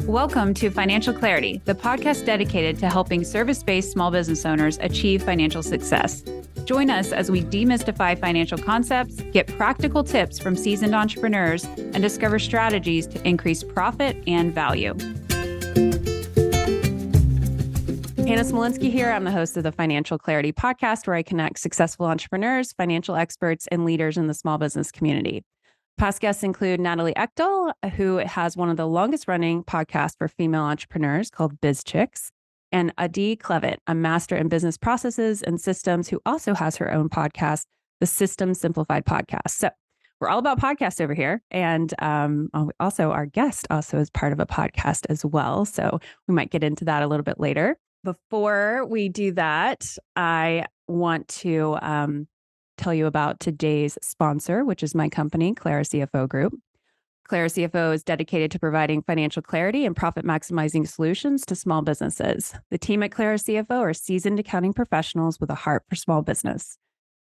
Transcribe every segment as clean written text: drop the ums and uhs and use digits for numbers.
Welcome to Financial Clarity, the podcast dedicated to helping service-based small business owners achieve financial success. Join us as we demystify financial concepts, get practical tips from seasoned entrepreneurs, and discover strategies to increase profit and value. Hannah Smolinski here. I'm the host of the Financial Clarity podcast, where I connect successful entrepreneurs, financial experts, and leaders in the small business community. Past guests include Natalie Echtel, who has one of the longest running podcasts for female entrepreneurs called Biz Chicks, and Adi Clevitt, a master in business processes and systems who also has her own podcast, the System Simplified Podcast. So we're all about podcasts over here. And also our guest also is part of a podcast as well. So we might get into that a little bit later. Before we do that, I want to tell you about today's sponsor, which is my company, Clara CFO Group. Clara CFO is dedicated to providing financial clarity and profit maximizing solutions to small businesses. The team at Clara CFO are seasoned accounting professionals with a heart for small business.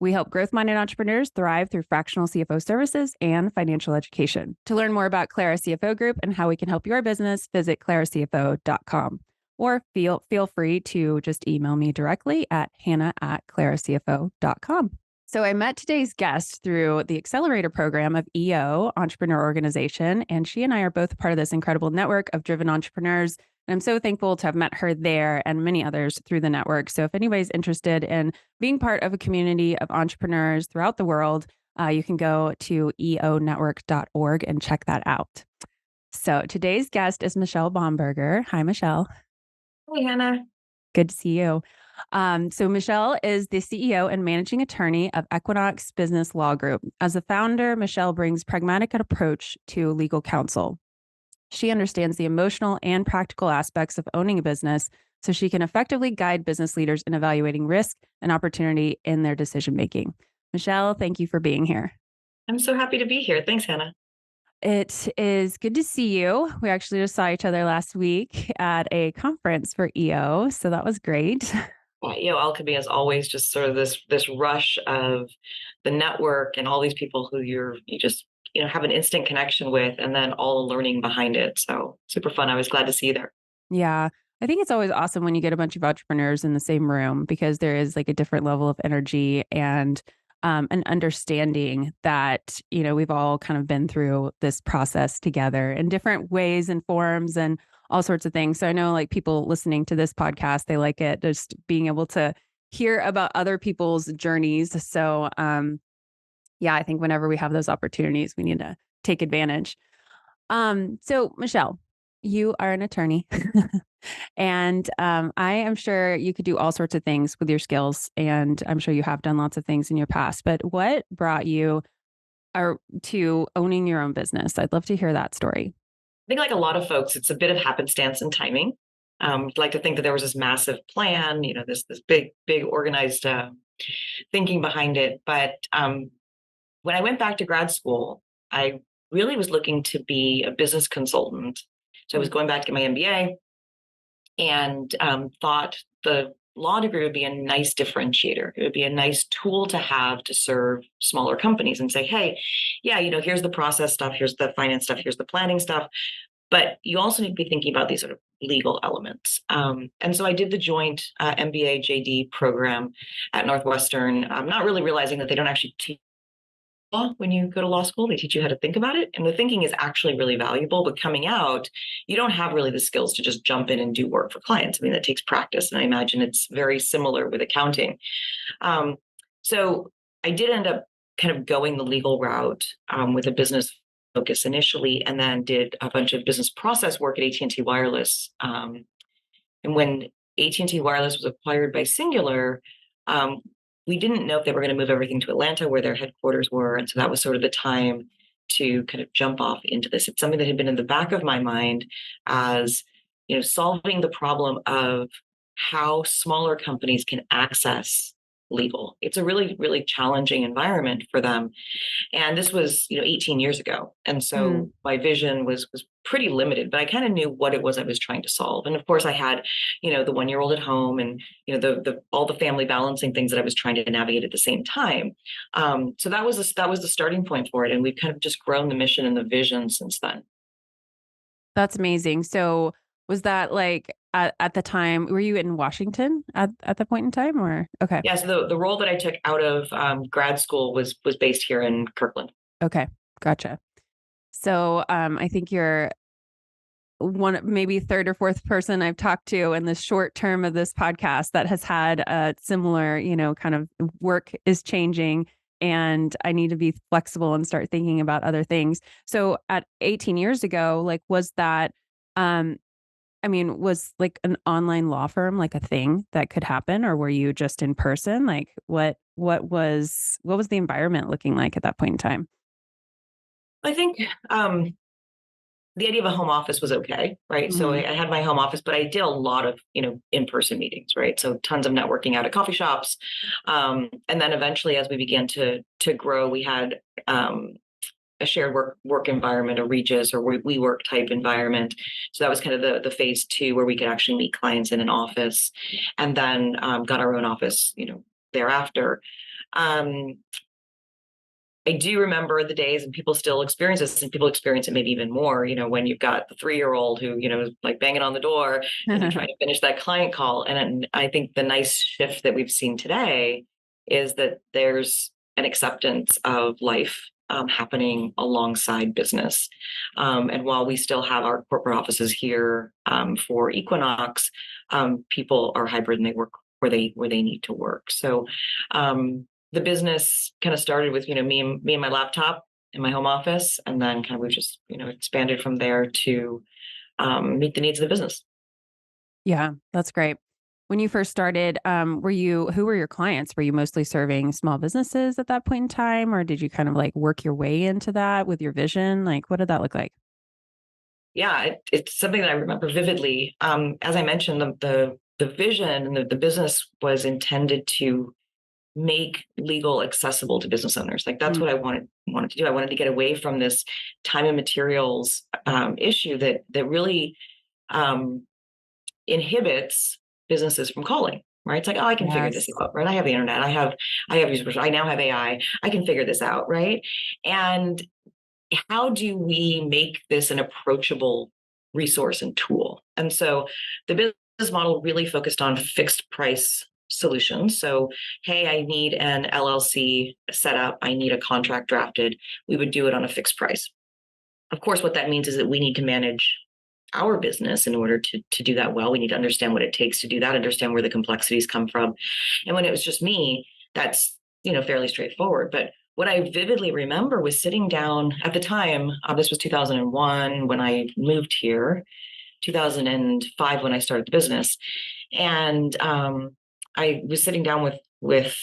We help growth-minded entrepreneurs thrive through fractional CFO services and financial education. To learn more about Clara CFO Group and how we can help your business, visit claracfo.com. Or feel free to just email me directly at hannah@claracfo.com. So I met today's guest through the accelerator program of EO Entrepreneur Organization, and she and I are both part of this incredible network of driven entrepreneurs. And I'm so thankful to have met her there and many others through the network. So if anybody's interested in being part of a community of entrepreneurs throughout the world, you can go to eonetwork.org and check that out. So today's guest is Michelle Bomberger. Hi, Michelle. Hey, Hannah. Good to see you. So Michelle is the CEO and managing attorney of Equinox Business Law Group. As a founder, Michelle brings pragmatic approach to legal counsel. She understands the emotional and practical aspects of owning a business so she can effectively guide business leaders in evaluating risk and opportunity in their decision-making. Michelle, thank you for being here. I'm so happy to be here. Thanks, Hannah. It is good to see you. We actually just saw each other last week at a conference for EO, so that was great. EO Alchemy is always just sort of this rush of the network and all these people who you just have an instant connection with, and then all the learning behind it. So super fun. I was glad to see you there. Yeah, I think it's always awesome when you get a bunch of entrepreneurs in the same room, because there is like a different level of energy and an understanding that, we've all kind of been through this process together in different ways and forms and all sorts of things. So I know like people listening to this podcast, they like it just being able to hear about other people's journeys. So I think whenever we have those opportunities, we need to take advantage. So Michelle, you are an attorney and I am sure you could do all sorts of things with your skills, and I'm sure you have done lots of things in your past, but what brought you to owning your own business? I'd love to hear that story. I think like a lot of folks, it's a bit of happenstance and timing. I'd like to think that there was this massive plan, this big organized thinking behind it. But when I went back to grad school, I really was looking to be a business consultant. So I was going back to get my MBA and thought the law degree would be a nice differentiator. It would be a nice tool to have to serve smaller companies and say, hey, here's the process stuff, here's the finance stuff, here's the planning stuff. But you also need to be thinking about these sort of legal elements. And so I did the joint MBA JD program at Northwestern, not really realizing that they don't actually teach law when you go to law school. They teach you how to think about it. And the thinking is actually really valuable. But coming out, you don't have really the skills to just jump in and do work for clients. I mean, that takes practice. And I imagine it's very similar with accounting. So I did end up kind of going the legal route with a business focus initially, and then did a bunch of business process work at AT&T Wireless. And when AT&T Wireless was acquired by Singular, we didn't know if they were going to move everything to Atlanta, where their headquarters were. And so that was sort of the time to kind of jump off into this. It's something that had been in the back of my mind as, solving the problem of how smaller companies can access legal. It's a really, really challenging environment for them. And this was, 18 years ago. And so my vision was pretty limited, but I kind of knew what it was I was trying to solve. And of course I had, the 1-year-old at home and, all the family balancing things that I was trying to navigate at the same time. So that was the starting point for it. And we've kind of just grown the mission and the vision since then. That's amazing. So was that like at the time, were you in Washington at the point in time or? Okay. Yeah, so the role that I took out of grad school was based here in Kirkland. Okay. Gotcha. So I think you're one, maybe third or fourth person I've talked to in the short term of this podcast that has had a similar, kind of work is changing and I need to be flexible and start thinking about other things. So at 18 years ago, like, was that, um, was like an online law firm like a thing that could happen, or were you just in person? Like, what was the environment looking like at that point in time? I think the idea of a home office was okay, right? So Hmm. I had my home office, but I did a lot of, in-person meetings, right? So tons of networking out at coffee shops. And then eventually, as we began to grow, we had a shared work environment, a Regis or we work type environment. So that was kind of the phase two where we could actually meet clients in an office, and then got our own office, thereafter. Um, I do remember the days, and people still experience this, and people experience it maybe even more, when you've got the 3-year-old who, is like banging on the door and you're trying to finish that client call. And I think the nice shift that we've seen today is that there's an acceptance of life happening alongside business. And while we still have our corporate offices here for Equinox, people are hybrid and they work where they need to work. So the business kind of started with me and my laptop in my home office, and then kind of we've just expanded from there to meet the needs of the business. Yeah, that's great. When you first started, who were your clients? Were you mostly serving small businesses at that point in time, or did you kind of like work your way into that with your vision? Like, what did that look like? Yeah, it's something that I remember vividly. As I mentioned, the vision and the business was intended to make legal accessible to business owners. Like that's Mm. what I wanted to do. I wanted to get away from this time and materials issue that really um, inhibits businesses from calling, right? It's like, oh, I can figure this Yes. out, right? I have the internet, I have users, I now have AI, I can figure this out, right? And how do we make this an approachable resource and tool? And so the business model really focused on fixed price solutions. So, hey, I need an LLC set up, I need a contract drafted. We would do it on a fixed price. Of course, what that means is that we need to manage our business in order to do that well. We need to understand what it takes to do that, understand where the complexities come from. And when it was just me, that's fairly straightforward. But what I vividly remember was sitting down at the time. This was 2001 when I moved here, 2005 when I started the business, and I was sitting down with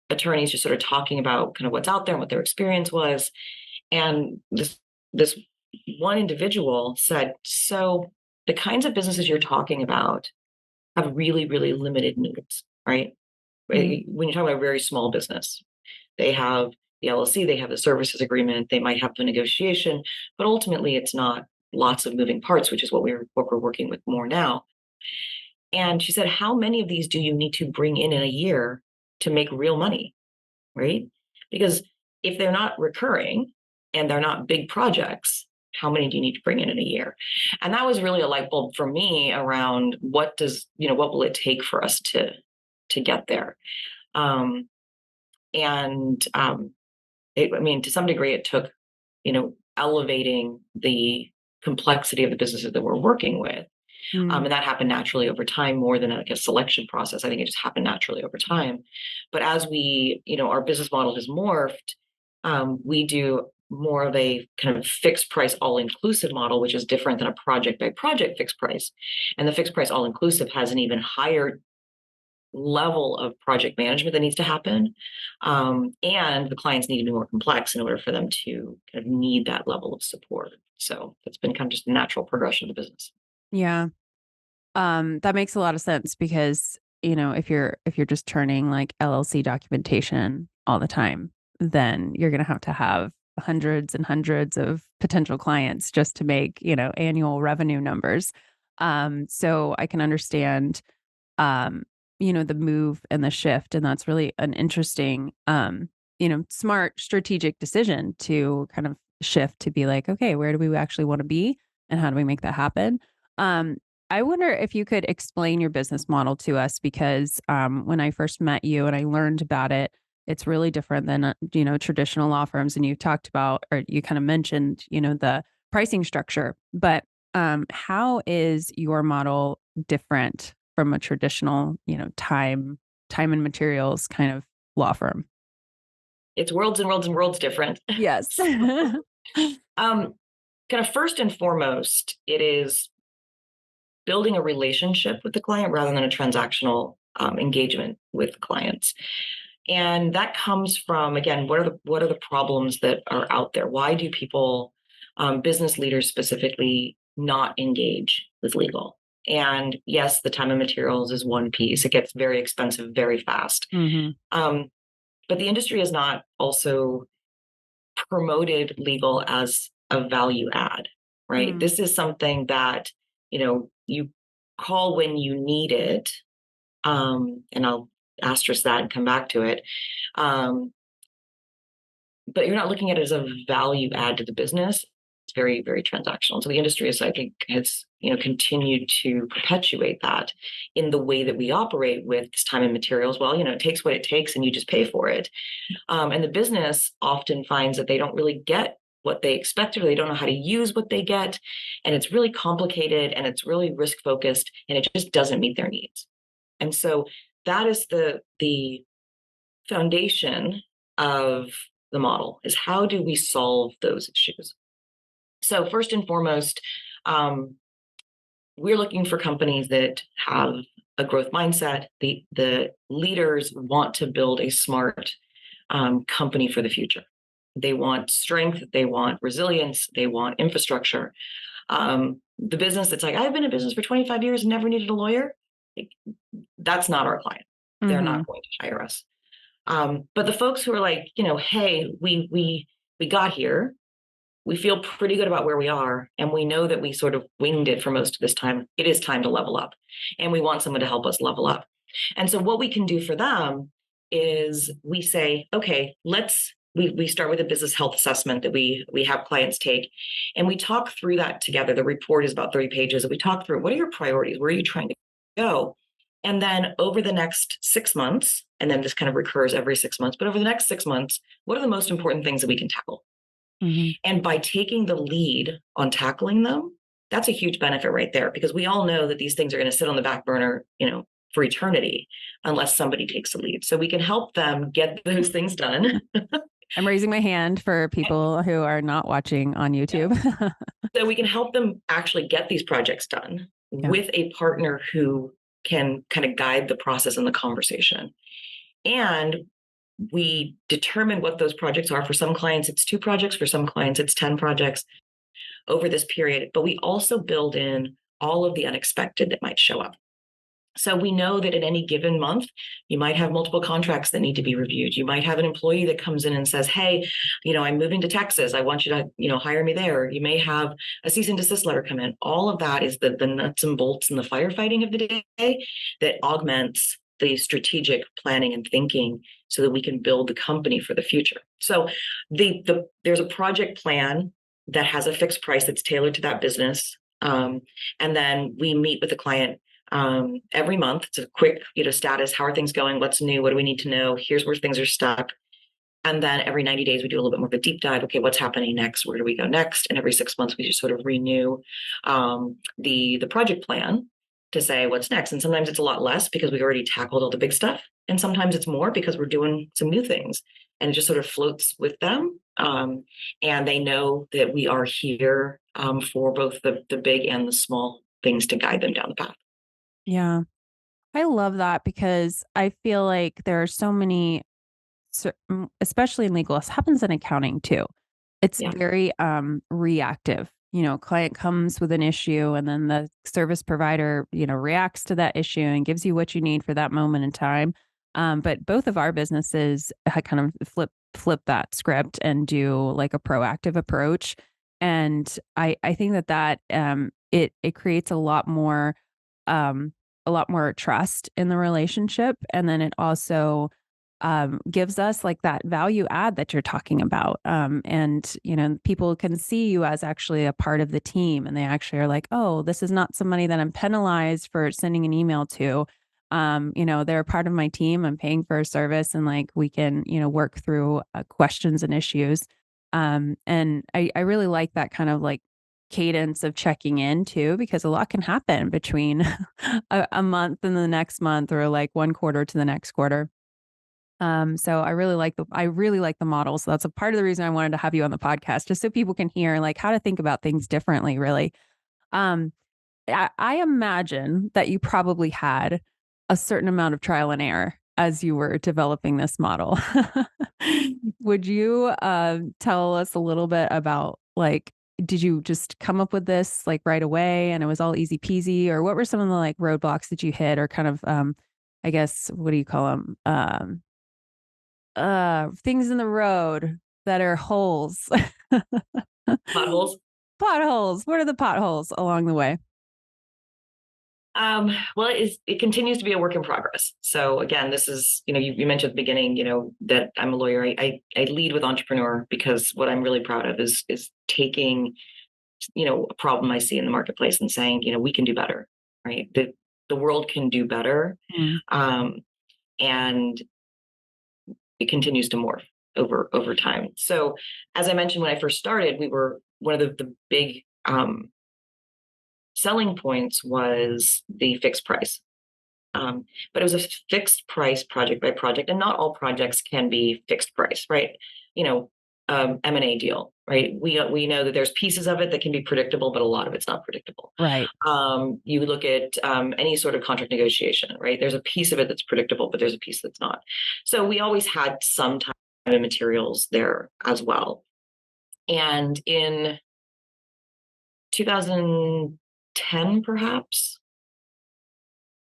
attorneys, just sort of talking about kind of what's out there and what their experience was. And this one individual said, "So the kinds of businesses you're talking about have really, really limited needs, right? Mhm. When you're talking about a very small business, they have the LLC, they have the services agreement, they might have the negotiation, but ultimately it's not lots of moving parts, which is what we're working with more now." And she said, "How many of these do you need to bring in a year to make real money?" Right? Because if they're not recurring and they're not big projects, how many do you need to bring in a year? And that was really a light bulb for me around what will it take for us to get there? Um, and I mean, to some degree, it took, elevating the complexity of the businesses that we're working with. Mm. And that happened naturally over time more than like a selection process. I think it just happened naturally over time. But as our business model has morphed, we do more of a kind of fixed price all inclusive model, which is different than a project by project fixed price. And the fixed price all inclusive has an even higher level of project management that needs to happen. And the clients need to be more complex in order for them to kind of need that level of support. So that's been kind of just a natural progression of the business. Yeah. That makes a lot of sense because, if you're just turning like LLC documentation all the time, then you're going to have hundreds and hundreds of potential clients just to make, annual revenue numbers. So I can understand, um, the move and the shift. And that's really an interesting, smart strategic decision to kind of shift to be like, okay, where do we actually want to be? and how do we make that happen? Um, I wonder if you could explain your business model to us because when I first met you and I learned about it, it's really different than traditional law firms. And you talked about, or you kind of mentioned, the pricing structure. But how is your model different from a traditional, time and materials kind of law firm? It's worlds and worlds and worlds different. Yes. Kind of first and foremost, it is building a relationship with the client rather than a transactional engagement with clients. And that comes from, again, what are the problems that are out there? Why do people, business leaders specifically, not engage with legal? And yes, the time and materials is one piece. It gets very expensive very fast. Hmm. But the industry has not also promoted legal as a value add, right? Mm. This is something that, you call when you need it. And I'll asterisk that and come back to it. Um, but you're not looking at it as a value add to the business. It's very, very transactional. So the industry is, I think, has continued to perpetuate that in the way that we operate with this time and materials. Well, it takes what it takes, and you just pay for it. And the business often finds that they don't really get what they expected, or they don't know how to use what they get, and it's really complicated, and it's really risk focused, and it just doesn't meet their needs. And so that is the foundation of the model, is how do we solve those issues? So first and foremost, we're looking for companies that have a growth mindset. The leaders want to build a smart company for the future. They want strength, they want resilience, they want infrastructure. The business that's like, I've been in business for 25 years and never needed a lawyer, that's not our client. They're Hmm. not going to hire us. But the folks who are like, hey, we got here, we feel pretty good about where we are, and we know that we sort of winged it for most of this time. It is time to level up, and we want someone to help us level up. And so what we can do for them is we say, okay, we start with a business health assessment that we have clients take, and we talk through that together. The report is about 30 pages, and we talk through, what are your priorities? Where are you trying to go? And then over the next 6 months, and then this kind of recurs every 6 months, but over the next 6 months, what are the most important things that we can tackle? Hmm. And by taking the lead on tackling them, that's a huge benefit right there, because we all know that these things are going to sit on the back burner, for eternity, unless somebody takes the lead. So we can help them get those things done. I'm raising my hand for people who are not watching on Yeah. YouTube. So we can help them actually get these projects done Yeah. with a partner who can kind of guide the process and the conversation. And we determine what those projects are. For some clients, it's 2 projects. For some clients, it's 10 projects over this period. But we also build in all of the unexpected that might show up. So we know that at any given month, you might have multiple contracts that need to be reviewed. You might have an employee that comes in and says, hey, I'm moving to Texas. I want you to, hire me there. You may have a cease and desist letter come in. All of that is the nuts and bolts and the firefighting of the day that augments the strategic planning and thinking so that we can build the company for the future. So there's a project plan that has a fixed price that's tailored to that business. And then we meet with the client every month. It's a quick, status. How are things going? What's new? What do we need to know? Here's where things are stuck. And then every 90 days, we do a little bit more of a deep dive. Okay, what's happening next? Where do we go next? And every 6 months, we just sort of renew the project plan to say what's next. And sometimes it's a lot less because we've already tackled all the big stuff. And sometimes it's more because we're doing some new things. And it just sort of floats with them. And they know that we are here for both the big and the small things to guide them down the path. Yeah. I love that because I feel like there are so many, especially in legal, this happens in accounting too. It's Yeah. very reactive. Client comes with an issue and then the service provider, reacts to that issue and gives you what you need for that moment in time. But both of our businesses had kind of flip that script and do like a proactive approach. And I think that it creates um, a lot more trust in the relationship. And then it also gives us like that value add that you're talking about. And, people can see you as actually a part of the team, and they actually are like, oh, this is not somebody that I'm penalized for sending an email to. They're a part of my team. I'm paying for a service, and like we can, work through questions and issues. And I really like that kind of like cadence of checking in too, because a lot can happen between a month and the next month, or like one quarter to the next quarter. So I really like the model. So that's a part of the reason I wanted to have you on the podcast, just so people can hear like how to think about things differently, really. Um, I imagine that you probably had a certain amount of trial and error as you were developing this model. Would you tell us a little bit about like, did you just come up with this like right away and it was all easy peasy, or what were some of the like roadblocks that you hit, or kind of I guess, what do you call them? Things in the road that are holes. Potholes. Potholes. What are the potholes along the way? Well, it continues to be a work in progress. So again, this is, you mentioned at the beginning, that I'm a lawyer. I lead with entrepreneur because what I'm really proud of is taking, a problem I see in the marketplace and saying, we can do better, right? The world can do better. Mm. And it continues to morph over time. So as I mentioned, when I first started, we were one of the big selling points was the fixed price. But it was a fixed price project by project, and not all projects can be fixed price, right? M&A deal, right? We know that there's pieces of it that can be predictable, but a lot of it's not predictable. Right. You look at any sort of contract negotiation, right? There's a piece of it that's predictable, but there's a piece that's not. So we always had some time and materials there as well. And in 2010, perhaps,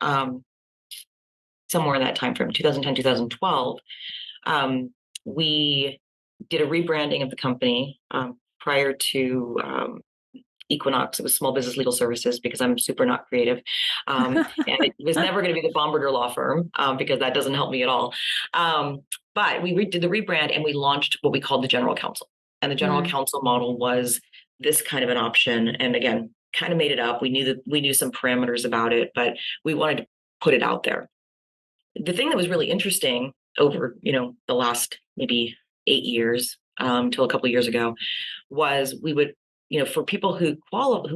somewhere in that time frame, 2010, 2012, we did a rebranding of the company prior to Equinox. It was Small Business Legal Services because I'm super not creative. And it was never going to be the Bomberger law firm because that doesn't help me at all. But we did the rebrand and we launched what we called the general counsel. And the general counsel model was this kind of an option. And again, kind of made it up. We knew some parameters about it, but we wanted to put it out there. The thing that was really interesting over, the last maybe 8 years till a couple of years ago was we would, for people who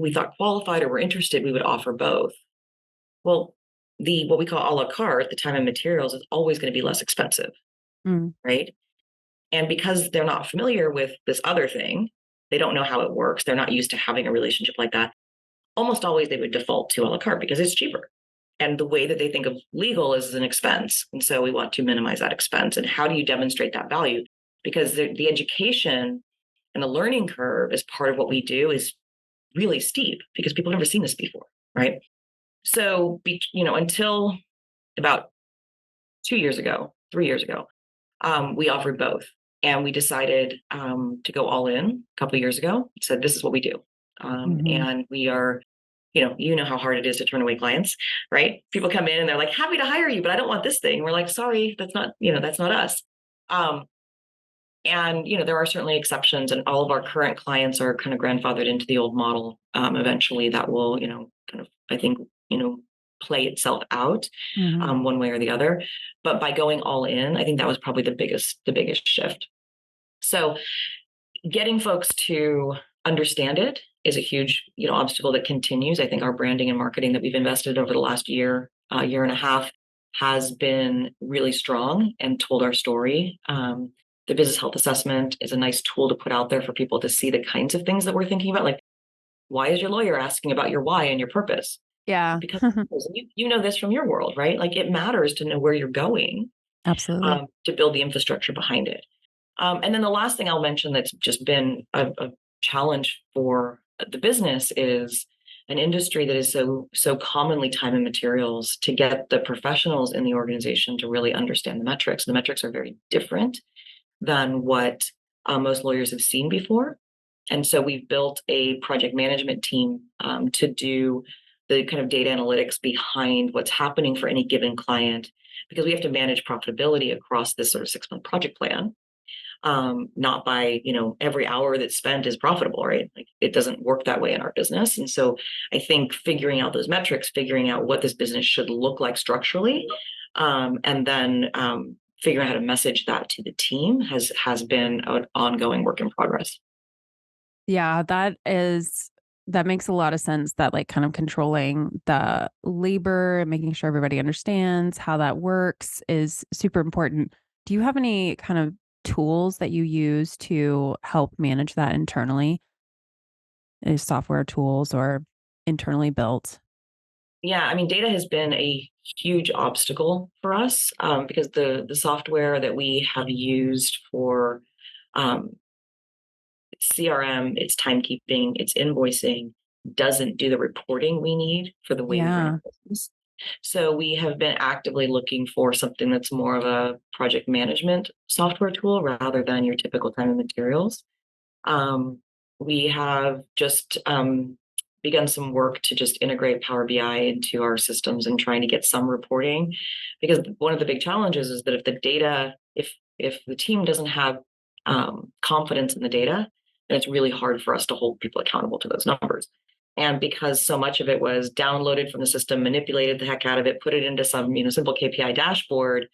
we thought qualified or were interested, we would offer both. Well, what we call a la carte, the time and materials, is always going to be less expensive, right? And because they're not familiar with this other thing, they don't know how it works. They're not used to having a relationship like that. Almost always they would default to a la carte because it's cheaper. And the way that they think of legal is an expense. And so we want to minimize that expense. And how do you demonstrate that value? Because the education and the learning curve as part of what we do is really steep because people have never seen this before, right? So, until about 2 years ago, 3 years ago, we offered both. And we decided to go all in a couple of years ago. Said, this is what we do. And we are, you know how hard it is to turn away clients, right? People come in and they're like, happy to hire you, but I don't want this thing. We're like, sorry, that's not us. And, there are certainly exceptions, and all of our current clients are kind of grandfathered into the old model. Eventually that will, kind of, I think, play itself out one way or the other. But by going all in, I think that was probably the biggest shift. So getting folks to understand it is a huge, obstacle that continues. I think our branding and marketing that we've invested over the last year and a half has been really strong and told our story. The business health assessment is a nice tool to put out there for people to see the kinds of things that we're thinking about. Like, why is your lawyer asking about your why and your purpose? Yeah. Because you know this from your world, right? Like, it matters to know where you're going. Absolutely. To build the infrastructure behind it. And then the last thing I'll mention that's just been a challenge for the business is an industry that is so commonly time and materials, to get the professionals in the organization to really understand the metrics. The metrics are very different than what most lawyers have seen before. And so we've built a project management team to do the kind of data analytics behind what's happening for any given client, because we have to manage profitability across this sort of 6-month project plan. Not by, every hour that's spent is profitable, right? Like it doesn't work that way in our business. And so I think figuring out those metrics, figuring out what this business should look like structurally, and then figuring out how to message that to the team has been an ongoing work in progress. Yeah, that makes a lot of sense, that like kind of controlling the labor and making sure everybody understands how that works is super important. Do you have any kind of tools that you use to help manage that internally? Any software tools or internally built? Yeah, I mean, data has been a huge obstacle for us because the software that we have used for um, CRM, it's timekeeping, it's invoicing, doesn't do the reporting we need for the way we run Yeah. our business. So we have been actively looking for something that's more of a project management software tool rather than your typical time and materials. Um, we have just begun some work to just integrate Power BI into our systems and trying to get some reporting, because one of the big challenges is that if the data, if the team doesn't have confidence in the data, then it's really hard for us to hold people accountable to those numbers. And because so much of it was downloaded from the system, manipulated the heck out of it, put it into some simple KPI dashboard,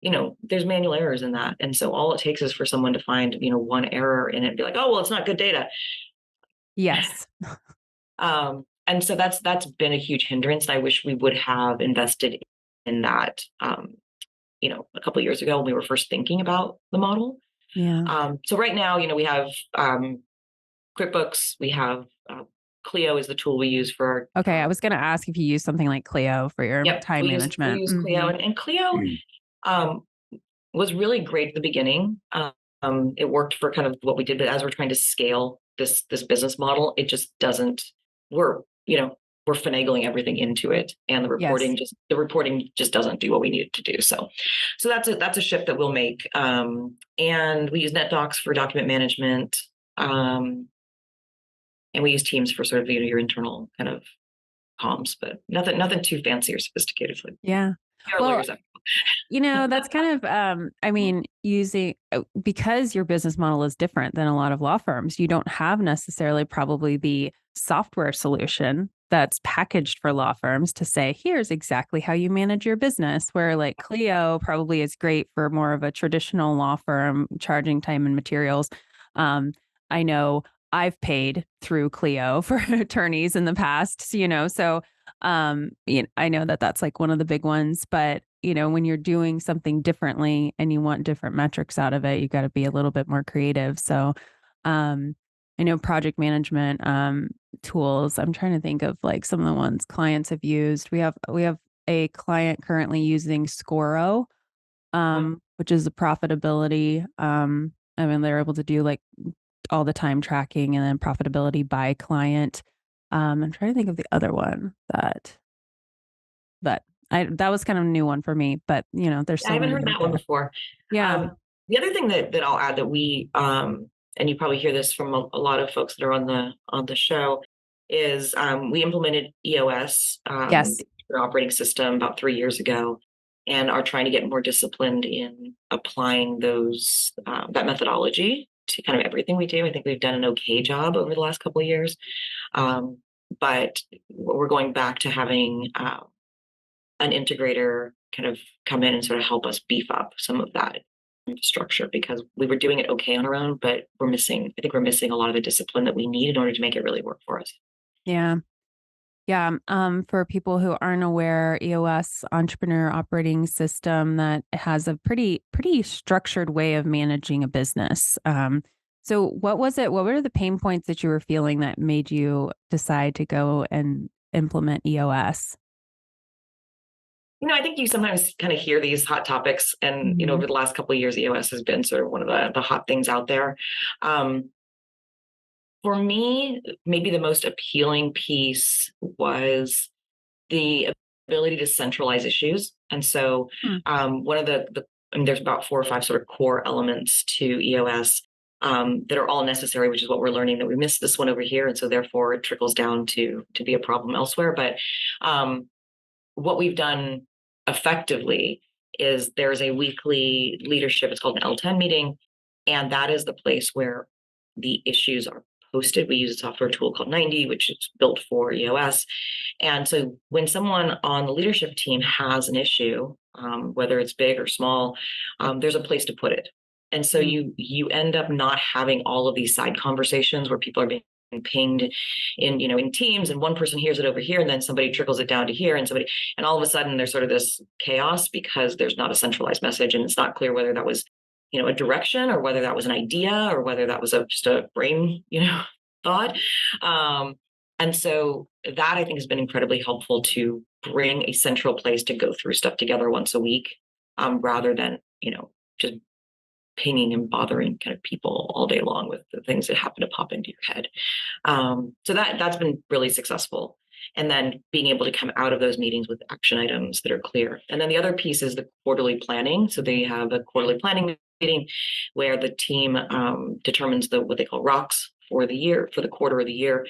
there's manual errors in that. And so all it takes is for someone to find, one error in it and be like, oh, well, it's not good data. Yes. And so that's been a huge hindrance. I wish we would have invested in that, a couple of years ago when we were first thinking about the model. Yeah. So right now, we have QuickBooks, we have Clio is the tool we use for our. Okay. I was going to ask if you use something like Clio for your Yep, time we management. use Clio, and Clio um, was really great at the beginning. It worked for kind of what we did, but as we're trying to scale this business model, it just doesn't. We're we're finagling everything into it, and the Yes. reporting just doesn't do what we need it to do. So that's a shift that we'll make. And we use NetDocs for document management, and we use Teams for sort of your internal kind of comms, but nothing too fancy or sophisticated. Like Yeah. our Well, lawyers. that's kind of, I mean, using, because your business model is different than a lot of law firms, you don't have necessarily probably the software solution that's packaged for law firms to say, here's exactly how you manage your business. Where like Clio probably is great for more of a traditional law firm charging time and materials. I know I've paid through Clio for attorneys in the past, so I know that that's like one of the big ones, but when you're doing something differently and you want different metrics out of it, you got to be a little bit more creative. So, I know project management tools. I'm trying to think of like some of the ones clients have used. We have a client currently using Scoro, which is a profitability. I mean, they're able to do like all the time tracking and then profitability by client. I'm trying to think of the other one but that was kind of a new one for me, but there's I so haven't many heard out that one there. before. Yeah. The other thing that I'll add that we and you probably hear this from a lot of folks that are on the show is we implemented EOS, Yes. the operating system, about 3 years ago, and are trying to get more disciplined in applying that methodology to kind of everything we do. I think we've done an okay job over the last couple of years, but we're going back to having an integrator kind of come in and sort of help us beef up some of that infrastructure, because we were doing it okay on our own, but I think we're missing a lot of the discipline that we need in order to make it really work for us. Yeah. Yeah. For people who aren't aware, EOS entrepreneur operating system that has a pretty structured way of managing a business. So what was it? What were the pain points that you were feeling that made you decide to go and implement EOS? I think you sometimes kind of hear these hot topics, and Mhm. over the last couple of years, EOS has been sort of one of the hot things out there. Um, for me, maybe the most appealing piece was the ability to centralize issues. And so Hmm. one of and there's about 4 or 5 sort of core elements to EOS that are all necessary, which is what we're learning, that we missed this one over here. And so therefore it trickles down to be a problem elsewhere. But what we've done effectively is there's a weekly leadership, it's called an L10 meeting, and that is the place where the issues are posted. We use a software tool called 90, which is built for EOS. And so when someone on the leadership team has an issue, whether it's big or small, there's a place to put it. And so you end up not having all of these side conversations where people are being pinged in teams, and one person hears it over here, and then somebody trickles it down to here, and all of a sudden there's sort of this chaos because there's not a centralized message, and it's not clear whether that was a direction, or whether that was an idea, or whether that was just a brain thought. And so that, I think, has been incredibly helpful to bring a central place to go through stuff together once a week, rather than just pinging and bothering kind of people all day long with the things that happen to pop into your head. So that's been really successful. And then being able to come out of those meetings with action items that are clear. And then the other piece is the quarterly planning. So they have a quarterly planning meeting where the team determines what they call rocks for the year, for the quarter of the year,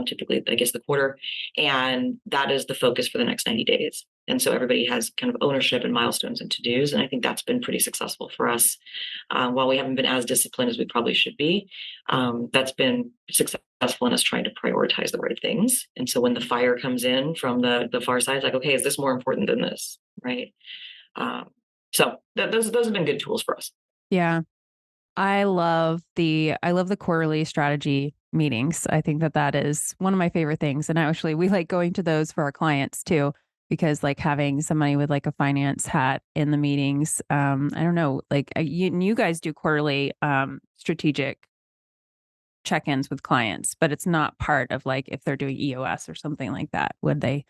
typically, I guess, the quarter. And that is the focus for the next 90 days. And so everybody has kind of ownership and milestones and to-dos. And I think that's been pretty successful for us. While we haven't been as disciplined as we probably should be, that's been successful in us trying to prioritize the right things. And so when the fire comes in from the far side, it's like, okay, is this more important than this? Right. So those have been good tools for us. Yeah. I love the quarterly strategy meetings. I think that is one of my favorite things. And actually, we like going to those for our clients too, because like having somebody with like a finance hat in the meetings, I don't know, like you guys do quarterly strategic check-ins with clients, but it's not part of like if they're doing EOS or something like that, would they?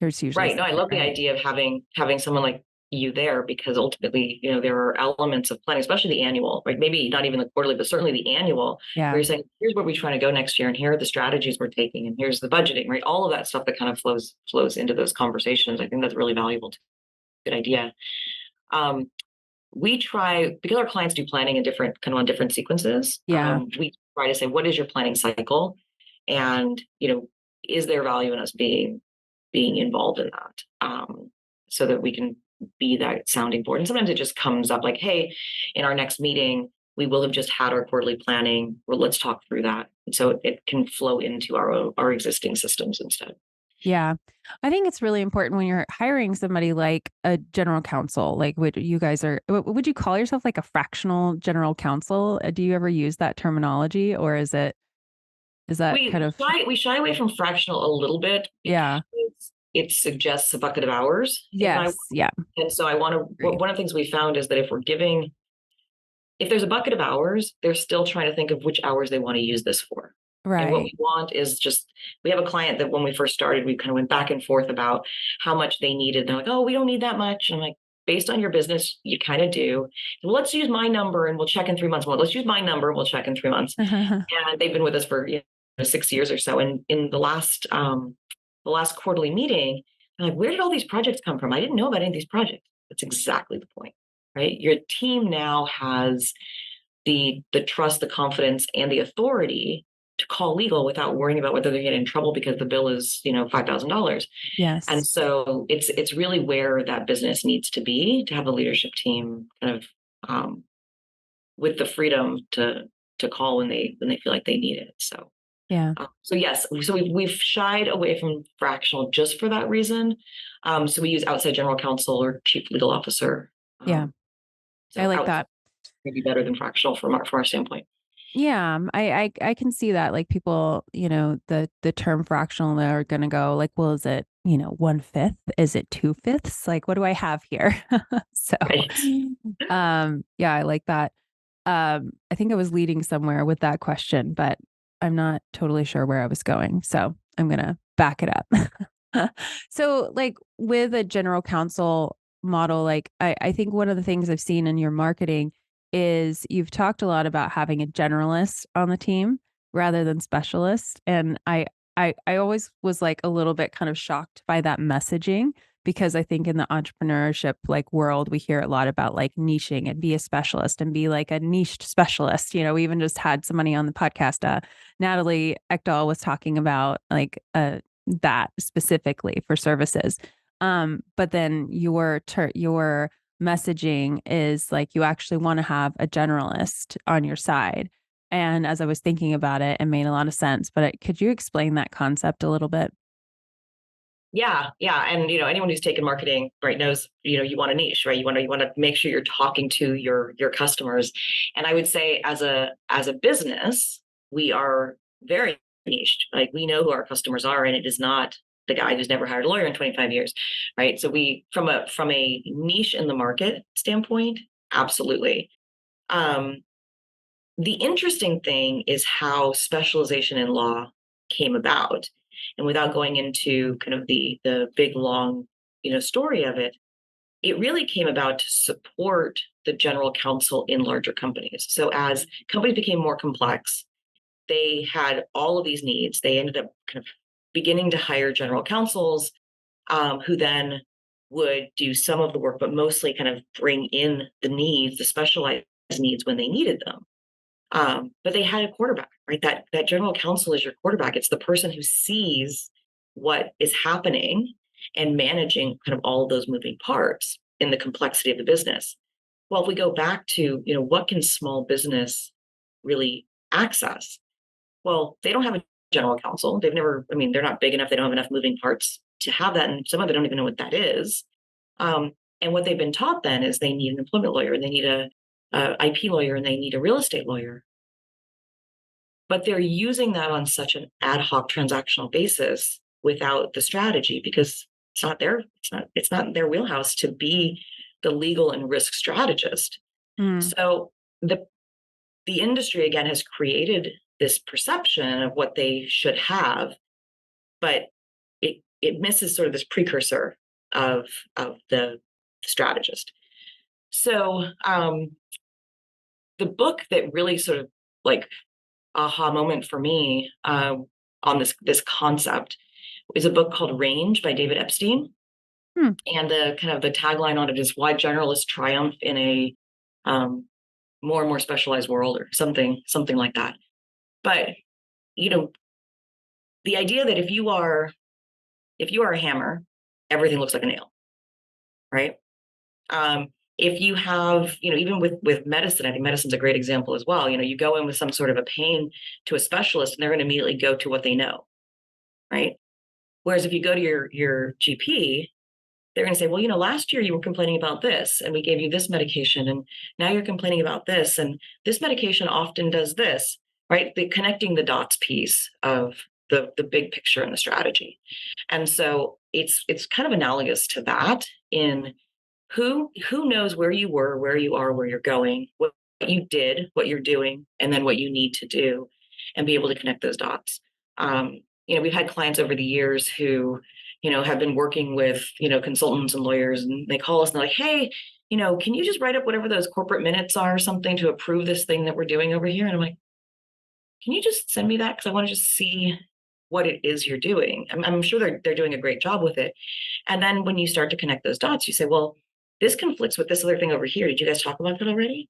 There's usually right. No, I love the idea of having someone like you there, because ultimately, there are elements of planning, especially the annual, right? Maybe not even the quarterly, but certainly the annual, where you're saying, here's where we're trying to go next year, and here are the strategies we're taking, and here's the budgeting, right? All of that stuff that kind of flows into those conversations. I think that's really valuable. Good idea. We try, because our clients do planning in on different sequences. We try to say, what is your planning cycle? And, is there value in us being involved in that? So that we can be that sounding board. And sometimes it just comes up like, hey, in our next meeting, we will have just had our quarterly planning. Well, let's talk through that. And so it can flow into our existing systems instead. Yeah. I think it's really important when you're hiring somebody like a general counsel, like would you call yourself like a fractional general counsel? Do you ever use that terminology, or is that we shy away from fractional a little bit? Yeah. It suggests a bucket of hours. Yes. Yeah. And so one of the things we found is that if there's a bucket of hours, they're still trying to think of which hours they want to use this for. Right. And what we want is we have a client that when we first started, we kind of went back and forth about how much they needed. They're like, oh, we don't need that much. And I'm like, based on your business, you kind of do. Well, let's use my number and we'll check in 3 months. Well, let's use my number and we'll check in 3 months. And they've been with us for 6 years or so. And in the last quarterly meeting, I'm like, where did all these projects come from? I didn't know about any of these projects. That's exactly the point, right? Your team now has the trust, the confidence, and the authority to call legal without worrying about whether they're getting in trouble because the bill is, $5,000. Yes. And so it's really where that business needs to be, to have a leadership team kind of with the freedom to call when they feel like they need it. So. Yeah. So yes, we've shied away from fractional just for that reason. So we use outside general counsel or chief legal officer. So I like that. Maybe better than fractional from our standpoint. Yeah, I can see that. Like people, the term fractional, they're going to go like, well, is it 1/5? Is it 2/5? Like, what do I have here? So, yeah, I like that. I think I was leading somewhere with that question, but I'm not totally sure where I was going. So I'm going to back it up. So like with a general counsel model, like I think one of the things I've seen in your marketing is you've talked a lot about having a generalist on the team rather than specialist. And I always was like a little bit kind of shocked by that messaging, because I think in the entrepreneurship like world, we hear a lot about like niching and be a specialist and be like a niched specialist. We even just had somebody on the podcast, Natalie Ekdahl was talking about like that specifically for services. But then your messaging is like you actually want to have a generalist on your side. And as I was thinking about it, it made a lot of sense. But could you explain that concept a little bit? Yeah, yeah. And anyone who's taken marketing, right, knows, you want a niche, right? You want to make sure you're talking to your customers. And I would say as a business, we are very niched. Like we know who our customers are, and it is not the guy who's never hired a lawyer in 25 years. Right. So we from a niche in the market standpoint, absolutely. Um, the interesting thing is how specialization in law came about. And without going into kind of the big long, story of it, it really came about to support the general counsel in larger companies. So as companies became more complex, they had all of these needs. They ended up kind of beginning to hire general counsels, who then would do some of the work, but mostly kind of bring in the needs, the specialized needs when they needed them. But they had a quarterback, right? That general counsel is your quarterback. It's the person who sees what is happening and managing kind of all of those moving parts in the complexity of the business. Well, if we go back to, what can small business really access? Well, they don't have a general counsel. They've never, I mean, they're not big enough. They don't have enough moving parts to have that. And some of them don't even know what that is. And what they've been taught then is they need an employment lawyer, and they need a IP lawyer, and they need a real estate lawyer. But they're using that on such an ad hoc transactional basis without the strategy, because it's not their wheelhouse to be the legal and risk strategist. Mm. So the industry again has created this perception of what they should have, but it misses sort of this precursor of the strategist. So the book that really sort of like aha moment for me, on this concept is a book called Range by David Epstein. Hmm. And the kind of the tagline on it is why generalists triumph in a um, more and more specialized world, or something like that. But you know, the idea that if you are a hammer, everything looks like a nail, right? If you have, even with medicine, I think medicine's a great example as well. You go in with some sort of a pain to a specialist, and they're going to immediately go to what they know, right? Whereas if you go to your GP, they're going to say, well, last year you were complaining about this, and we gave you this medication, and now you're complaining about this, and this medication often does this, right? The connecting the dots piece of the big picture and the strategy. And so it's kind of analogous to that in who knows where you were, where you are, where you're going, what you did, what you're doing, and then what you need to do, and be able to connect those dots. We've had clients over the years who, have been working with, consultants and lawyers, and they call us and they're like, hey, can you just write up whatever those corporate minutes are or something to approve this thing that we're doing over here? And I'm like, can you just send me that? Because I want to just see what it is you're doing. I'm sure they're doing a great job with it. And then when you start to connect those dots, you say, well, this conflicts with this other thing over here. Did you guys talk about that already?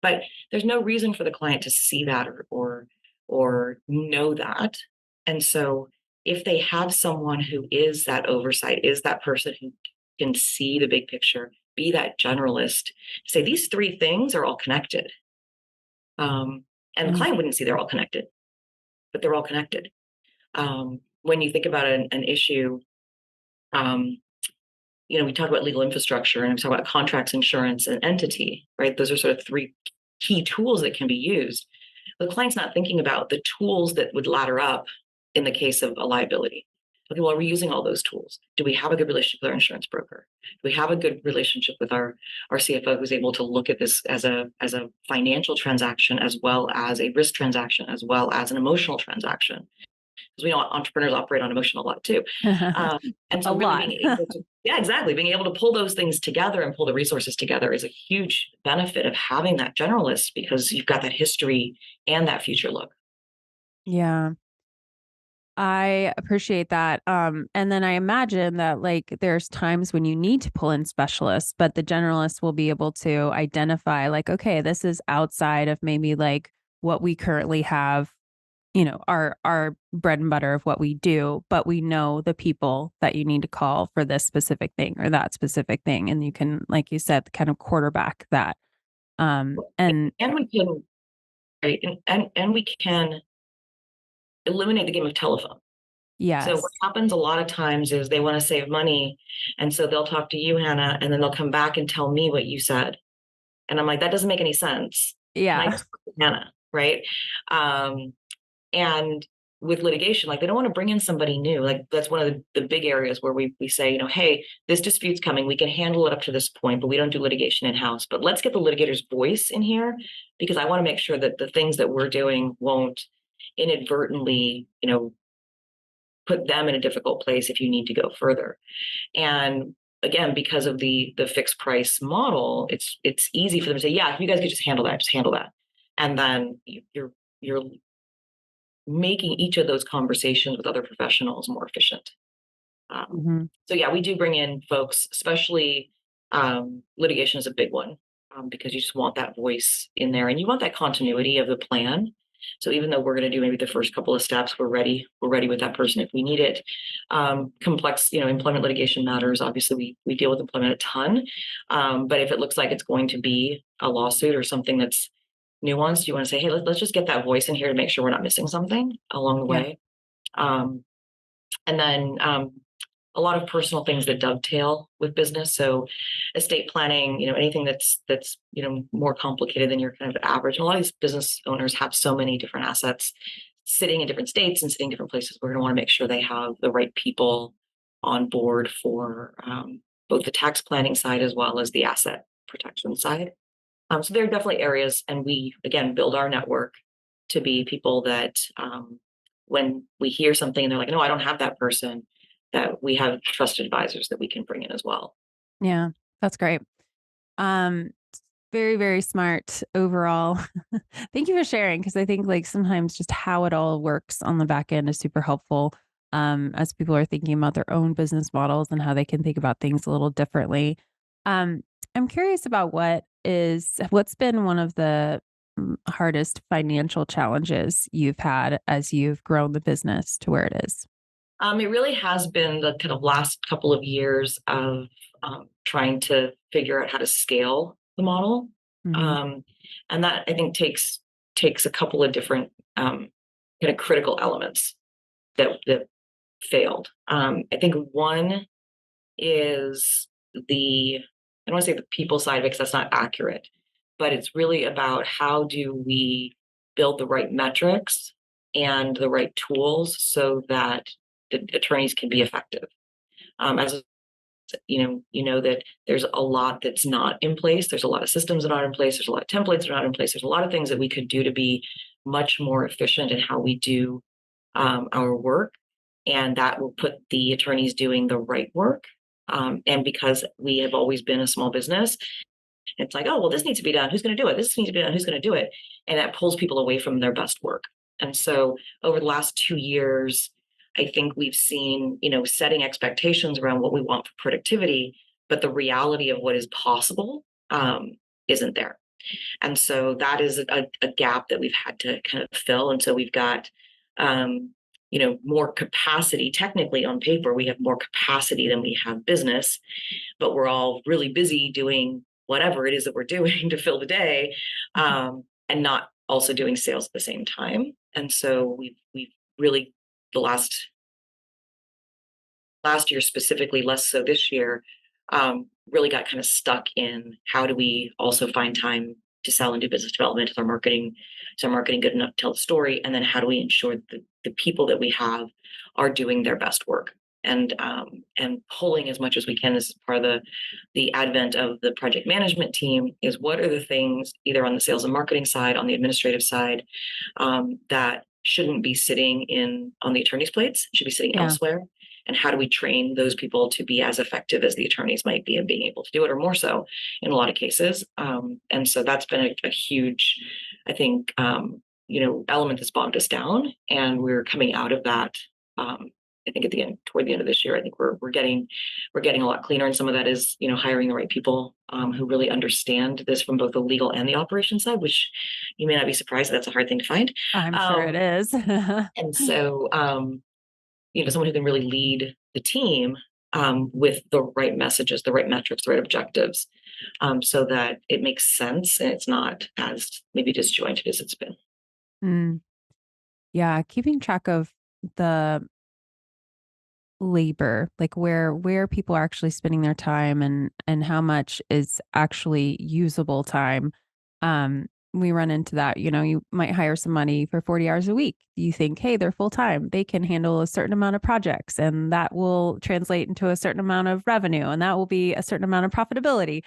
But there's no reason for the client to see that or know that. And so if they have someone who is that oversight, is that person who can see the big picture, be that generalist, say these three things are all connected. And the Mm. client wouldn't see they're all connected, but they're all connected. When you think about an issue, um, we talk about legal infrastructure, and we talk about contracts, insurance, and entity, right? Those are sort of three key tools that can be used. The client's not thinking about the tools that would ladder up in the case of a liability. Okay, well, are we using all those tools? Do we have a good relationship with our insurance broker? Do we have a good relationship with our CFO, who's able to look at this as a financial transaction, as well as a risk transaction, as well as an emotional transaction? Because we know entrepreneurs operate on emotion a lot too. And A so really lot. being able to, yeah, exactly. Being able to pull those things together and pull the resources together is a huge benefit of having that generalist, because you've got that history and that future look. Yeah. I appreciate that. And then I imagine that like there's times when you need to pull in specialists, but the generalist will be able to identify like, okay, this is outside of maybe like what we currently have our bread and butter of what we do, but we know the people that you need to call for this specific thing or that specific thing. And you can, like you said, kind of quarterback that. And And we can, right, and we can eliminate the game of telephone. So what yes. happens a lot of times is they want to save money, and so they'll talk to you, Hannah, and then they'll come back and tell me what you said. And I'm like, that doesn't make any sense. Can I Yeah. just talk to Hannah, right? Um, and with litigation, like they don't want to bring in somebody new. Like that's one of the big areas where we say, hey, this dispute's coming. We can handle it up to this point, but we don't do litigation in-house. But let's get the litigator's voice in here because I want to make sure that the things that we're doing won't inadvertently, put them in a difficult place if you need to go further. And again, because of the fixed price model, it's easy for them to say, yeah, if you guys could just handle that. And then you're making each of those conversations with other professionals more efficient. Hmm. So yeah, we do bring in folks, especially litigation is a big one because you just want that voice in there and you want that continuity of the plan. So even though we're going to do maybe the first couple of steps, we're ready. We're ready with that person if we need it. Complex, employment litigation matters. Obviously, we deal with employment a ton. But if it looks like it's going to be a lawsuit or something that's nuanced, you want to say, hey, let's just get that voice in here to make sure we're not missing something along the Yeah. way. Um, and then a lot of personal things that dovetail with business. So estate planning, anything that's more complicated than your kind of average. And a lot of these business owners have so many different assets sitting in different states and sitting in different places. We're going to want to make sure they have the right people on board for both the tax planning side as well as the asset protection side. So there are definitely areas, and we again build our network to be people that when we hear something and they're like, no, I don't have that person, that we have trusted advisors that we can bring in as well. Yeah. That's great. Um, Very, very smart overall. Thank you for sharing because I think like sometimes just how it all works on the back end is super helpful as people are thinking about their own business models and how they can think about things a little differently. Um, I'm curious about what's been one of the hardest financial challenges you've had as you've grown the business to where it is. It really has been the kind of last couple of years of trying to figure out how to scale the model, Hmm. um, and that I think takes a couple of different kind of critical elements that failed. I think one is I don't want to say the people side because that's not accurate, but it's really about how do we build the right metrics and the right tools so that the attorneys can be effective. As you know that there's a lot that's not in place. There's a lot of systems that aren't in place. There's a lot of templates that are not in place. There's a lot of things that we could do to be much more efficient in how we do our work, and that will put the attorneys doing the right work. And because we have always been a small business, it's like, oh, well, this needs to be done. Who's going to do it? This needs to be done. Who's going to do it? And that pulls people away from their best work. And so over the last 2 years, I think we've seen, setting expectations around what we want for productivity, but the reality of what is possible isn't there. And so that is a gap that we've had to kind of fill. And so we've got, more capacity. Technically, on paper, we have more capacity than we have business, but we're all really busy doing whatever it is that we're doing to fill the day, and not also doing sales at the same time. And so we've really the last year specifically, less so this year, really got kind of stuck in how do we also find time to sell and do business development? Is our marketing good enough to tell the story? And then how do we ensure that the people that we have are doing their best work? And pulling as much as we can as part of the advent of the project management team is what are the things either on the sales and marketing side, on the administrative side, that shouldn't be sitting on the attorney's plates, should be sitting Yeah. elsewhere. And how do we train those people to be as effective as the attorneys might be in being able to do it, or more so in a lot of cases. And so that's been a huge, I think, element that's bogged us down. And we're coming out of that I think toward the end of this year, I think we're getting a lot cleaner. And some of that is, hiring the right people who really understand this from both the legal and the operations side, which you may not be surprised that's a hard thing to find. I'm sure it is. And so, someone who can really lead the team with the right messages, the right metrics, the right objectives, so that it makes sense and it's not as maybe disjointed as it's been. Mm, yeah, keeping track of the labor, like where people are actually spending their time and how much is actually usable time. We run into that, you might hire somebody for 40 hours a week. You think, hey, they're full time. They can handle a certain amount of projects and that will translate into a certain amount of revenue and that will be a certain amount of profitability.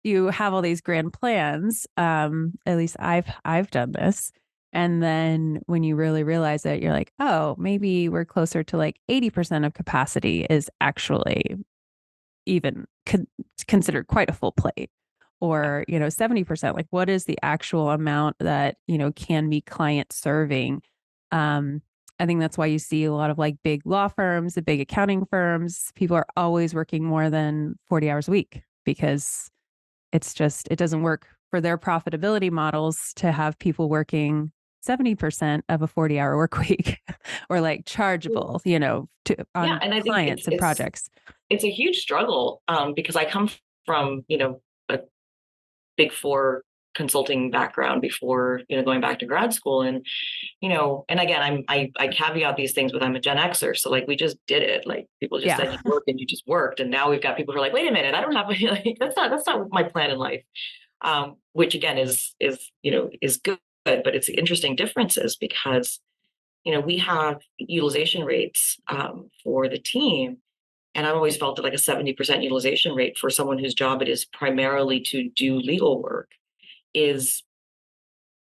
You have all these grand plans. At least I've done this. And then when you really realize it, you're like, oh, maybe we're closer to like 80% of capacity is actually even considered quite a full plate. Or, 70%, like what is the actual amount that, can be client serving? I think that's why you see a lot of like big law firms, the big accounting firms, people are always working more than 40 hours a week because it doesn't work for their profitability models to have people working 70% of a 40-hour work week or like chargeable, Yeah, on and I think clients and projects. it's a huge struggle because I come from a big four consulting background before going back to grad school, and and again I caveat these things with I'm a Gen Xer, so like we just did it, like people just said Yeah. you work and you just worked, and now we've got people who are like, wait a minute, I don't have like that's not my plan in life, which again is good, but it's interesting differences because we have utilization rates for the team. And I've always felt that like a 70% utilization rate for someone whose job it is primarily to do legal work is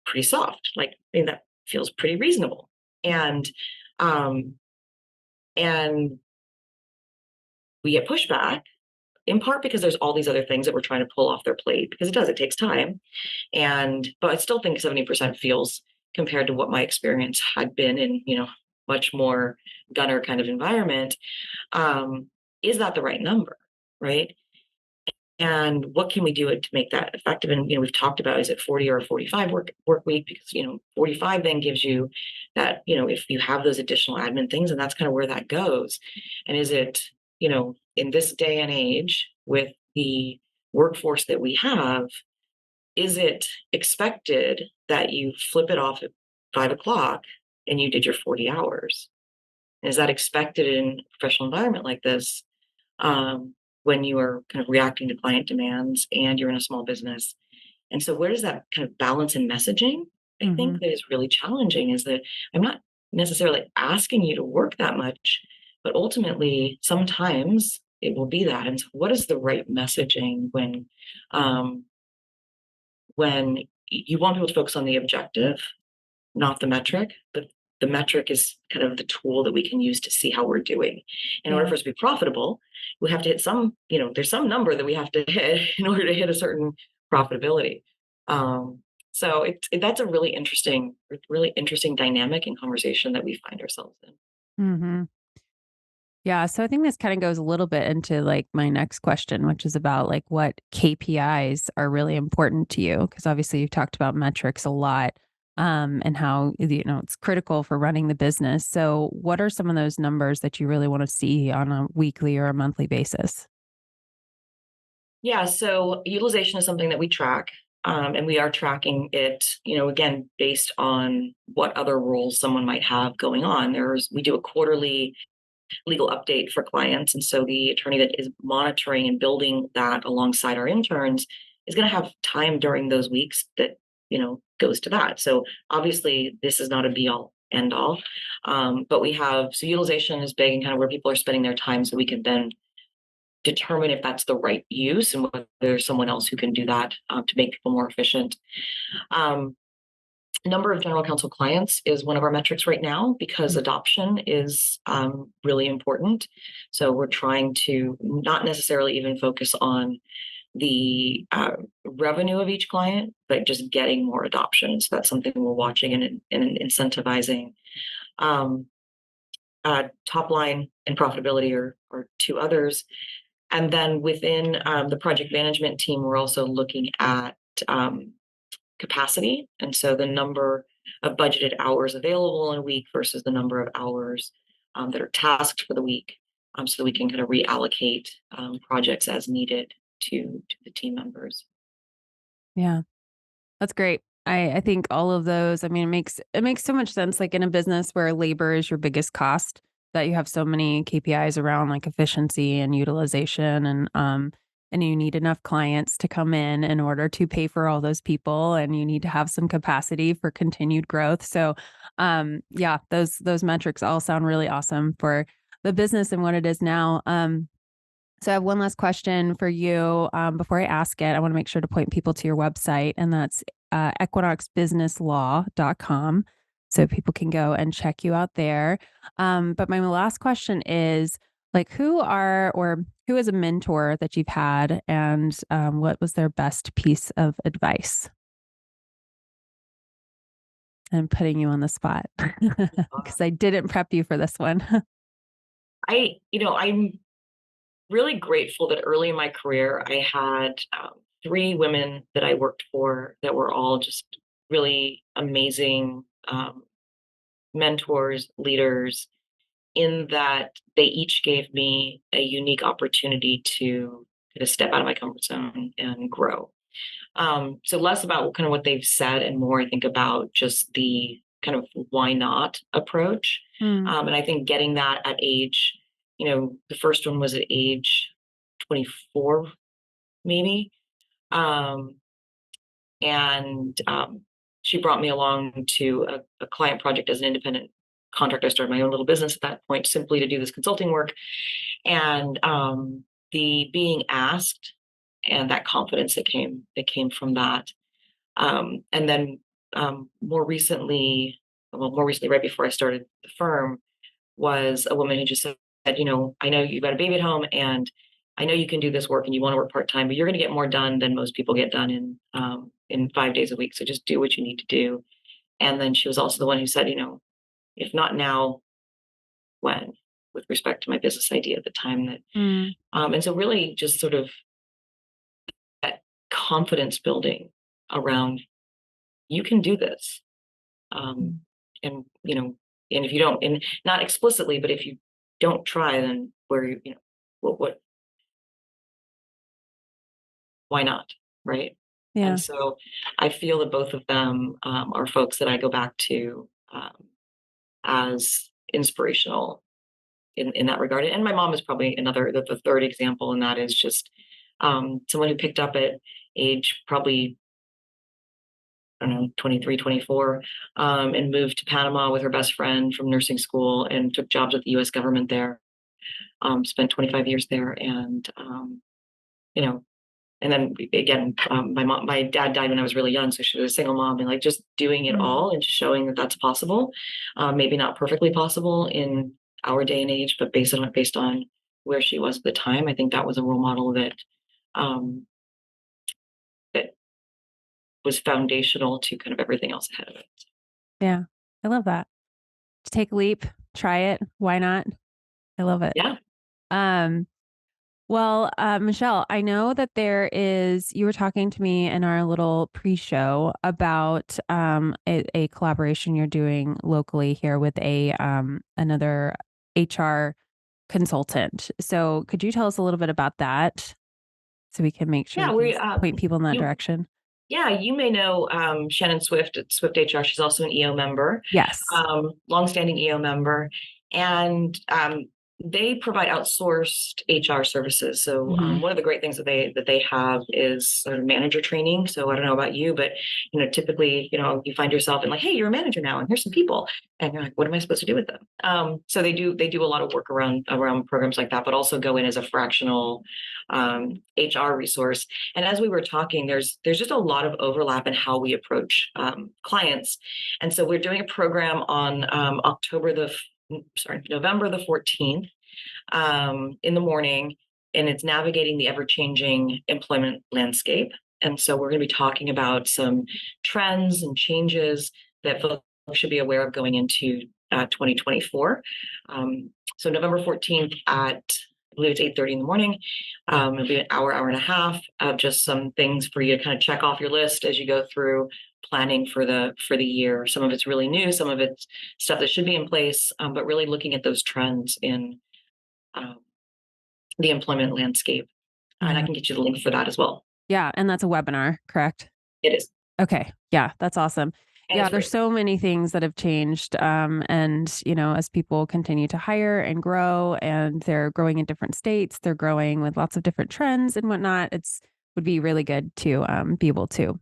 pretty soft. Like, I mean, that feels pretty reasonable. And um, and we get pushback in part because there's all these other things that we're trying to pull off their plate, because it takes time. But I still think 70% feels, compared to what my experience had been in, much more gunner kind of environment, um, is that the right number, right? And what can we do to make that effective? And we've talked about, is it 40 or 45 work week? Because 45 then gives you that, if you have those additional admin things, and that's kind of where that goes. And is it, in this day and age with the workforce that we have, is it expected that you flip it off at 5 o'clock and you did your 40 hours? And is that expected in a professional environment like this? When you are kind of reacting to client demands and you're in a small business. And so where does that kind of balance in messaging? I Hmm. think that is really challenging, is that I'm not necessarily asking you to work that much, but ultimately sometimes it will be that. And so what is the right messaging um, when you want people to focus on the objective, not the metric, but the metric is kind of the tool that we can use to see how we're doing. In order Yeah. for us to be profitable, we have to hit there's some number that we have to hit in order to hit a certain profitability. So that's a really interesting dynamic and conversation that we find ourselves in. Hmm. Yeah. So I think this kind of goes a little bit into like my next question, which is about like what KPIs are really important to you. Cause obviously you've talked about metrics a lot, and how, it's critical for running the business. So what are some of those numbers that you really want to see on a weekly or a monthly basis? Yeah, so utilization is something that we track, and we are tracking it, again, based on what other roles someone might have going on. We do a quarterly legal update for clients. And so the attorney that is monitoring and building that alongside our interns is going to have time during those weeks that, goes to that. So obviously this is not a be all end all. But so utilization is big and kind of where people are spending their time, so we can then determine if that's the right use and whether there's someone else who can do that to make people more efficient. Um, Number of general counsel clients is one of our metrics right now, because adoption is really important. So we're trying to not necessarily even focus on the revenue of each client, but just getting more adoption. So that's something we're watching and incentivizing. Um, top line and profitability are two others. And then within the project management team, we're also looking at capacity. And so the number of budgeted hours available in a week versus the number of hours that are tasked for the week, so that we can kind of reallocate projects as needed to the team members. Yeah, that's great. I think all of those, I mean, it makes so much sense, like in a business where labor is your biggest cost, that you have so many KPIs around like efficiency and utilization and you need enough clients to come in order to pay for all those people, and you need to have some capacity for continued growth. So yeah, those metrics all sound really awesome for the business and what it is now. So I have one last question for you. Before I ask it, I want to make sure to point people to your website, and that's equinoxbusinesslaw.com. So people can go and check you out there. But my last question is, like, who is a mentor that you've had, and what was their best piece of advice? I'm putting you on the spot because I didn't prep you for this one. I'm really grateful that early in my career, I had three women that I worked for that were all just really amazing mentors, leaders, in that they each gave me a unique opportunity to kind of step out of my comfort zone and grow. So less about kind of what they've said and more, I think, about just the kind of why not approach. Mm, And I think getting that at age, the first one was at age 24, maybe. Um, and she brought me along to a client project as an independent contractor. I started my own little business at that point simply to do this consulting work. And the being asked and that confidence that came from that. And then more recently, right before I started the firm, was a woman who just said, I know you've got a baby at home, and I know you can do this work and you want to work part-time, but you're going to get more done than most people get done in 5 days a week. So just do what you need to do. And then she was also the one who said, if not now, when, with respect to my business idea at the time that, mm, and so really just sort of that confidence building around, you can do this. Um, mm. and, and if you don't, and not explicitly, but if you don't try, then what, why not? Right. And Yeah. so I feel that both of them are folks that I go back to as inspirational in that regard. And my mom is probably the third example, and that is just someone who picked up at age probably, I don't know, 23, 24, and moved to Panama with her best friend from nursing school and took jobs with the US government there, spent 25 years there. And, you know, and then again, my dad died when I was really young. So she was a single mom, and like just doing it Mm. all and just showing that that's possible. Maybe not perfectly possible in our day and age, but based on where she was at the time, I think that was a role model um, that was foundational to kind of everything else ahead of it. Yeah. I love that. Take a leap, try it. Why not? I love it. Yeah. Um, well, Michelle, I know that you were talking to me in our little pre-show about a collaboration you're doing locally here with another HR consultant. So could you tell us a little bit about that so we can make sure Yeah. we can point people in that You, direction? yeah, you may know Shannon Swift at Swift HR. She's also an EO member, Yes. longstanding EO member, and they provide outsourced HR services. So Hmm. one of the great things that they have is sort of manager training. So I don't know about you, but typically, you find yourself in like, hey, you're a manager now, and here's some people, and you're like, what am I supposed to do with them? So they do a lot of work around programs like that, but also go in as a fractional HR resource. And as we were talking, there's just a lot of overlap in how we approach clients. And so we're doing a program on November the 14th in the morning, and it's navigating the ever-changing employment landscape. And so we're going to be talking about some trends and changes that folks should be aware of going into 2024. So November 14th at, I believe it's 8:30 in the morning. It'll be an hour and a half of just some things for you to kind of check off your list as you go through planning for the year. Some of it's really new, some of it's stuff that should be in place, but really looking at those trends in the employment landscape. And I can get you the link for that as well. Yeah. And that's a webinar, correct? It is. Okay. Yeah. That's awesome. And yeah. it's There's free. so many things that have changed. And, as people continue to hire and grow and they're growing in different states, they're growing with lots of different trends and whatnot. Would be really good to be able to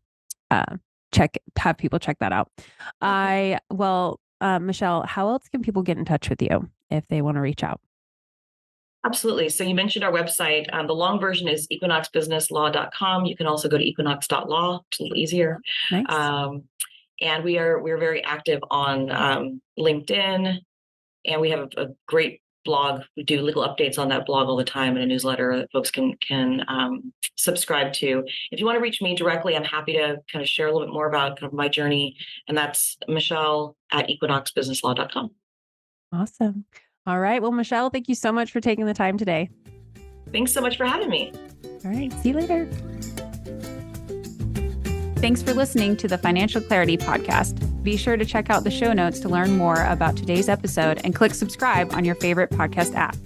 have people check that out. Michelle, how else can people get in touch with you if they want to reach out? Absolutely. So you mentioned our website. The long version is equinoxbusinesslaw.com. You can also go to equinox.law. It's a little easier. Nice. And we're very active on LinkedIn, and we have a great blog. We do legal updates on that blog all the time, and a newsletter that folks can subscribe to. If you want to reach me directly, I'm happy to kind of share a little bit more about kind of my journey, and that's Michelle at equinoxbusinesslaw.com. Awesome. All right. Well, Michelle, thank you so much for taking the time today. Thanks so much for having me. All right. See you later. Thanks for listening to the Financial Clarity Podcast. Be sure to check out the show notes to learn more about today's episode and click subscribe on your favorite podcast app.